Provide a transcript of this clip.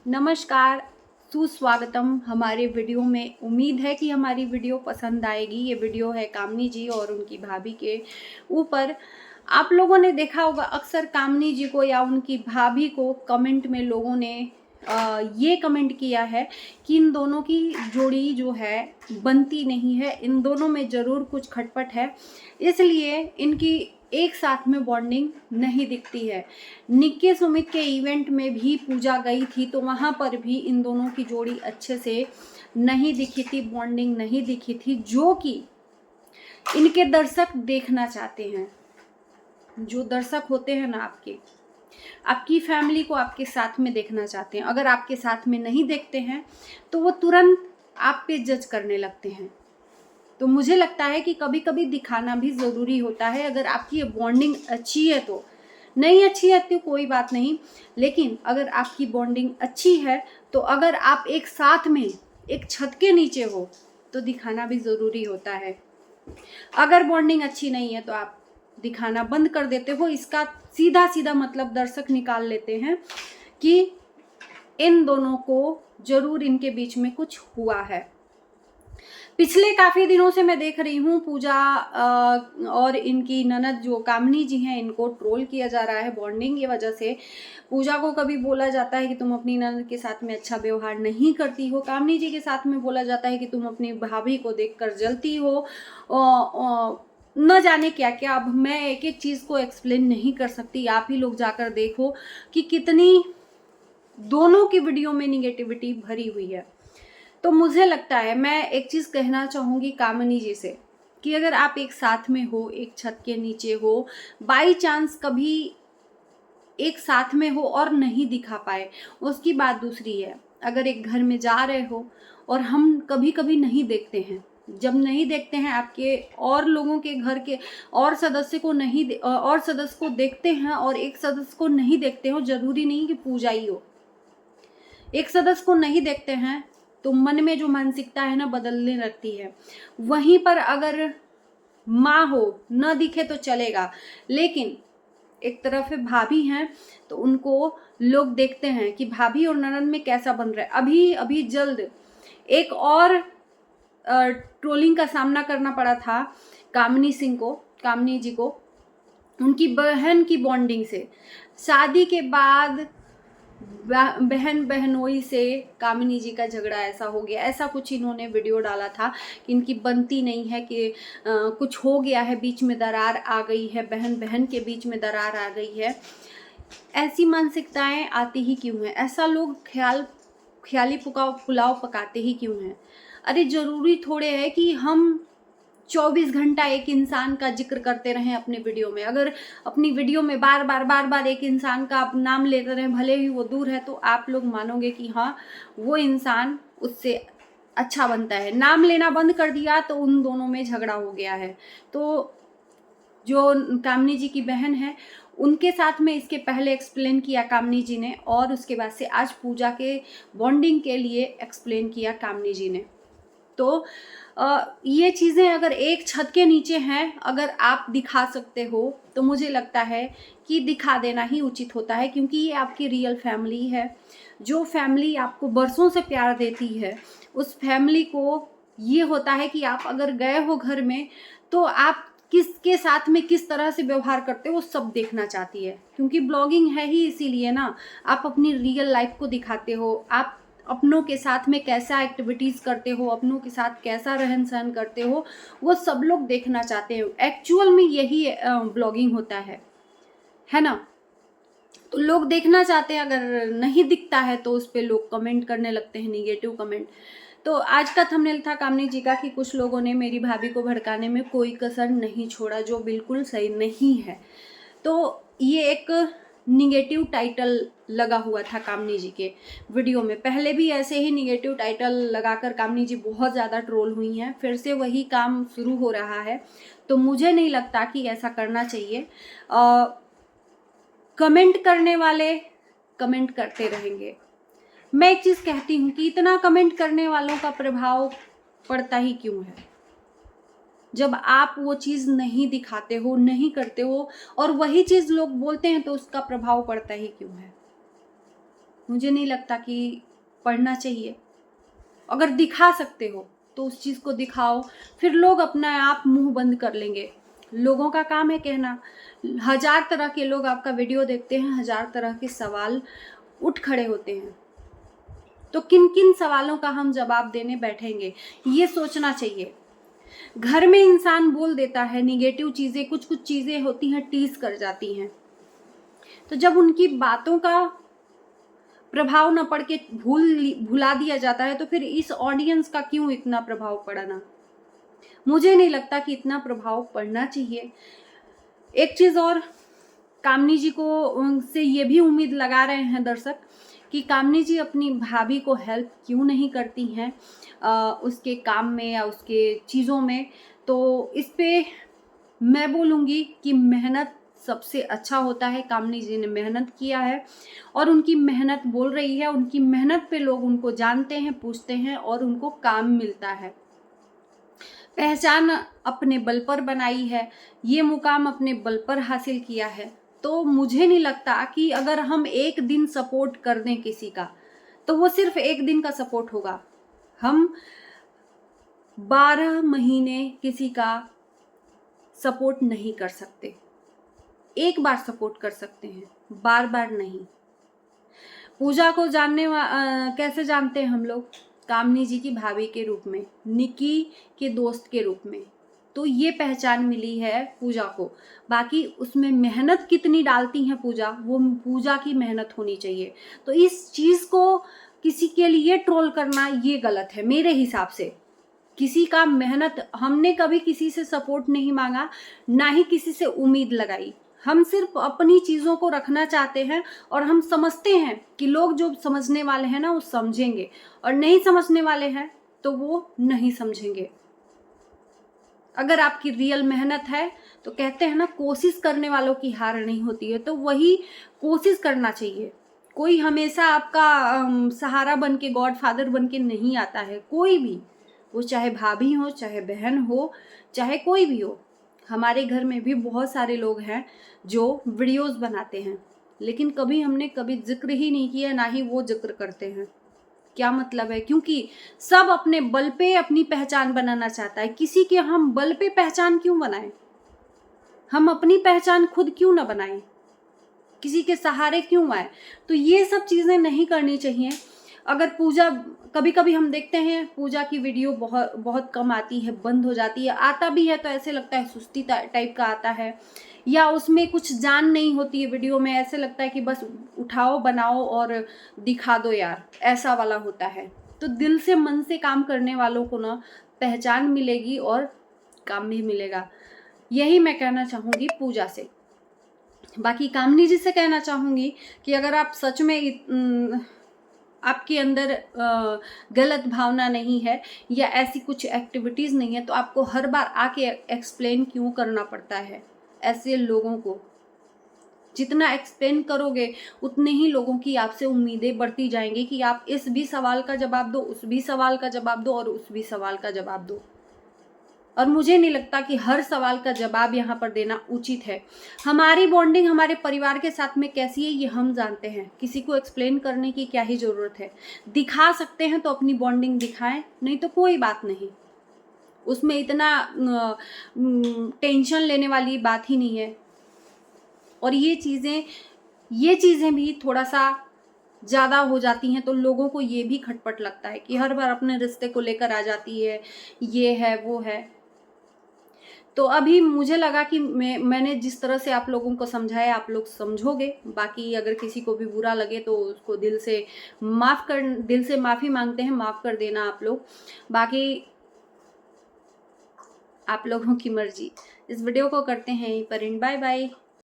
नमस्कार, सुस्वागतम हमारे वीडियो में। उम्मीद है कि हमारी वीडियो पसंद आएगी। ये वीडियो है कामनी जी और उनकी भाभी के ऊपर। आप लोगों ने देखा होगा अक्सर कामनी जी को या उनकी भाभी को कमेंट में लोगों ने ये कमेंट किया है कि इन दोनों की जोड़ी जो है बनती नहीं है, इन दोनों में ज़रूर कुछ खटपट है, इसलिए इनकी एक साथ में बॉन्डिंग नहीं दिखती है। निक्की सुमित के इवेंट में भी पूजा गई थी तो वहाँ पर भी इन दोनों की जोड़ी अच्छे से नहीं दिखी थी, बॉन्डिंग नहीं दिखी थी, जो कि इनके दर्शक देखना चाहते हैं। जो दर्शक होते हैं ना, आपकी फैमिली को आपके साथ में देखना चाहते हैं। अगर आपके साथ में नहीं देखते हैं तो वो तुरंत आप पे जज करने लगते हैं। तो मुझे लगता है कि कभी कभी दिखाना भी ज़रूरी होता है। अगर आपकी ये बॉन्डिंग अच्छी है तो, नहीं अच्छी है तो कोई बात नहीं, लेकिन अगर आपकी बॉन्डिंग अच्छी है तो अगर आप एक साथ में एक छत के नीचे हो तो दिखाना भी ज़रूरी होता है। अगर बॉन्डिंग अच्छी नहीं है तो आप दिखाना बंद कर देते हो। इसका सीधा सीधा मतलब दर्शक निकाल लेते हैं कि इन दोनों को जरूर इनके बीच में कुछ हुआ है। पिछले काफ़ी दिनों से मैं देख रही हूँ पूजा और इनकी ननद जो कामनी जी हैं, इनको ट्रोल किया जा रहा है बॉन्डिंग की वजह से। पूजा को कभी बोला जाता है कि तुम अपनी ननद के साथ में अच्छा व्यवहार नहीं करती हो, कामनी जी के साथ में बोला जाता है कि तुम अपनी भाभी को देखकर जलती हो, न जाने क्या क्या। अब मैं एक एक चीज़ को एक्सप्लेन नहीं कर सकती, आप ही लोग जाकर देखो कि कितनी दोनों की वीडियो में निगेटिविटी भरी हुई है। तो मुझे लगता है, मैं एक चीज़ कहना चाहूँगी कामनी जी से कि अगर आप एक साथ में हो, एक छत के नीचे हो, बाई चांस कभी एक साथ में हो और नहीं दिखा पाए, उसकी बात दूसरी है। अगर एक घर में जा रहे हो और हम कभी कभी नहीं देखते हैं, जब नहीं देखते हैं आपके और लोगों के घर के और सदस्य को और सदस्य को देखते हैं और एक सदस्य को नहीं देखते हो, जरूरी नहीं कि पूजा ही हो, एक सदस्य को नहीं देखते हैं तो मन में जो मानसिकता है ना बदलने लगती है। वहीं पर अगर माँ हो, न दिखे तो चलेगा, लेकिन एक तरफ है भाभी हैं तो उनको लोग देखते हैं कि भाभी और ननद में कैसा बन रहा है। अभी अभी जल्द एक और ट्रोलिंग का सामना करना पड़ा था कामनी जी को, उनकी बहन की बॉन्डिंग से। शादी के बाद बहन बहनोई से कामिनी जी का झगड़ा ऐसा हो गया, ऐसा कुछ इन्होंने वीडियो डाला था कि इनकी बनती नहीं है, कि कुछ हो गया है, बीच में दरार आ गई है, बहन बहन के बीच में दरार आ गई है। ऐसी मानसिकताएं आती ही क्यों है? ऐसा लोग ख्याली पुलाव पकाते ही क्यों हैं? अरे जरूरी थोड़े है कि हम 24 घंटा एक इंसान का जिक्र करते रहें अपने वीडियो में। अगर अपनी वीडियो में बार बार एक इंसान का आप नाम लेते रहें, भले ही वो दूर है, तो आप लोग मानोगे कि हाँ वो इंसान उससे अच्छा बनता है। नाम लेना बंद कर दिया तो उन दोनों में झगड़ा हो गया है। तो जो कामनी जी की बहन है उनके साथ में इसके पहले एक्सप्लेन किया कामनी जी ने, और उसके बाद से आज पूजा के बॉन्डिंग के लिए एक्सप्लेन किया कामनी जी ने। तो ये चीज़ें अगर एक छत के नीचे हैं, अगर आप दिखा सकते हो तो मुझे लगता है कि दिखा देना ही उचित होता है, क्योंकि ये आपकी रियल फैमिली है। जो फैमिली आपको बरसों से प्यार देती है, उस फैमिली को ये होता है कि आप अगर गए हो घर में तो आप किसके साथ में किस तरह से व्यवहार करते हो वो सब देखना चाहती है, क्योंकि ब्लॉगिंग है ही इसीलिए ना। आप अपनी रियल लाइफ को दिखाते हो, आप अपनों के साथ में कैसा एक्टिविटीज़ करते हो, अपनों के साथ कैसा रहन सहन करते हो, वो सब लोग देखना चाहते हो। एक्चुअल में यही ब्लॉगिंग होता है ना। तो लोग देखना चाहते हैं, अगर नहीं दिखता है तो उस पर लोग कमेंट करने लगते हैं, निगेटिव कमेंट। तो आज का थंबनेल था कामनी जी का कि कुछ लोगों ने मेरी भाभी को भड़काने में कोई कसर नहीं छोड़ा, जो बिल्कुल सही नहीं है। तो ये एक निगेटिव टाइटल लगा हुआ था कामनी जी के वीडियो में। पहले भी ऐसे ही निगेटिव टाइटल लगाकर कामनी जी बहुत ज़्यादा ट्रोल हुई हैं, फिर से वही काम शुरू हो रहा है। तो मुझे नहीं लगता कि ऐसा करना चाहिए। कमेंट करने वाले कमेंट करते रहेंगे। मैं एक चीज़ कहती हूँ कि इतना कमेंट करने वालों का प्रभाव पड़ता ही क्यों है, जब आप वो चीज़ नहीं दिखाते हो, नहीं करते हो, और वही चीज़ लोग बोलते हैं तो उसका प्रभाव पड़ता ही क्यों है? मुझे नहीं लगता कि पढ़ना चाहिए। अगर दिखा सकते हो तो उस चीज़ को दिखाओ, फिर लोग अपना आप मुंह बंद कर लेंगे। लोगों का काम है कहना। 1000 तरह के लोग आपका वीडियो देखते हैं, 1000 तरह के सवाल उठ खड़े होते हैं। तो किन किन सवालों का हम जवाब देने बैठेंगे, ये सोचना चाहिए। घर में इंसान बोल देता है निगेटिव चीज़ें, कुछ कुछ चीज़ें होती हैं टीज कर जाती हैं, तो जब उनकी बातों का प्रभाव न पड़ के भुला दिया जाता है, तो फिर इस ऑडियंस का क्यों इतना प्रभाव पड़ना। मुझे नहीं लगता कि इतना प्रभाव पड़ना चाहिए। एक चीज़ और, कामनी जी को से ये भी उम्मीद लगा रहे हैं दर्शक कि कामनी जी अपनी भाभी को हेल्प क्यों नहीं करती हैं उसके काम में या उसके चीज़ों में। तो इस पे मैं बोलूँगी कि मेहनत सबसे अच्छा होता है। कामनी जी ने मेहनत किया है और उनकी मेहनत बोल रही है। उनकी मेहनत पे लोग उनको जानते हैं, पूछते हैं और उनको काम मिलता है। पहचान अपने बल पर बनाई है, ये मुकाम अपने बल पर हासिल किया है। तो मुझे नहीं लगता कि अगर हम एक दिन सपोर्ट कर दें किसी का, तो वो सिर्फ एक दिन का सपोर्ट होगा। हम 12 महीने किसी का सपोर्ट नहीं कर सकते। एक बार सपोर्ट कर सकते हैं, बार बार नहीं। पूजा को कैसे जानते हैं हम लोग? कामनी जी की भाभी के रूप में, निकी के दोस्त के रूप में। तो ये पहचान मिली है पूजा को। बाकी उसमें मेहनत कितनी डालती हैं पूजा, वो पूजा की मेहनत होनी चाहिए। तो इस चीज़ को किसी के लिए ट्रोल करना ये गलत है मेरे हिसाब से। किसी का मेहनत, हमने कभी किसी से सपोर्ट नहीं मांगा, ना ही किसी से उम्मीद लगाई। हम सिर्फ अपनी चीज़ों को रखना चाहते हैं और हम समझते हैं कि लोग जो समझने वाले हैं ना वो समझेंगे, और नहीं समझने वाले हैं तो वो नहीं समझेंगे। अगर आपकी रियल मेहनत है तो कहते हैं ना, कोशिश करने वालों की हार नहीं होती है, तो वही कोशिश करना चाहिए। कोई हमेशा आपका सहारा बन के, गॉड फादर बन के नहीं आता है, कोई भी, वो चाहे भाभी हो, चाहे बहन हो, चाहे कोई भी हो। हमारे घर में भी बहुत सारे लोग हैं जो वीडियोस बनाते हैं, लेकिन हमने कभी जिक्र ही नहीं किया, ना ही वो जिक्र करते हैं। क्या मतलब है? क्योंकि सब अपने बल पे अपनी पहचान बनाना चाहता है। किसी के हम बल पे पहचान क्यों बनाएं? हम अपनी पहचान खुद क्यों ना बनाएं? किसी के सहारे क्यों आए? तो ये सब चीजें नहीं करनी चाहिए। अगर पूजा, कभी कभी हम देखते हैं पूजा की वीडियो बहुत कम आती है, बंद हो जाती है। आता भी है तो ऐसे लगता है सुस्ती टाइप का आता है, या उसमें कुछ जान नहीं होती है वीडियो में। ऐसे लगता है कि बस उठाओ, बनाओ और दिखा दो यार, ऐसा वाला होता है। तो दिल से, मन से काम करने वालों को ना पहचान मिलेगी और काम भी मिलेगा। यही मैं कहना चाहूँगी पूजा से। बाकी कामनी जी से कहना चाहूँगी कि अगर आप सच में आपके अंदर गलत भावना नहीं है या ऐसी कुछ एक्टिविटीज़ नहीं है, तो आपको हर बार आके एक्सप्लेन क्यों करना पड़ता है ऐसे लोगों को? जितना एक्सप्लेन करोगे उतने ही लोगों की आपसे उम्मीदें बढ़ती जाएंगी कि आप इस भी सवाल का जवाब दो, उस भी सवाल का जवाब दो और उस भी सवाल का जवाब दो। और मुझे नहीं लगता कि हर सवाल का जवाब यहाँ पर देना उचित है। हमारी बॉन्डिंग हमारे परिवार के साथ में कैसी है ये हम जानते हैं। किसी को एक्सप्लेन करने की क्या ही ज़रूरत है। दिखा सकते हैं तो अपनी बॉन्डिंग दिखाएं, नहीं तो कोई बात नहीं। उसमें इतना टेंशन लेने वाली बात ही नहीं है। और ये चीज़ें भी थोड़ा सा ज़्यादा हो जाती हैं तो लोगों को ये भी खटपट लगता है कि हर बार अपने रिश्ते को लेकर आ जाती है, ये है वो है। तो अभी मुझे लगा कि मैंने जिस तरह से आप लोगों को समझाया आप लोग समझोगे। बाकी अगर किसी को भी बुरा लगे तो उसको दिल से माफ़ी मांगते हैं, माफ़ कर देना आप लोग। बाकी आप लोगों की मर्जी। इस वीडियो को करते हैं यहीं पर एंड। Bye bye.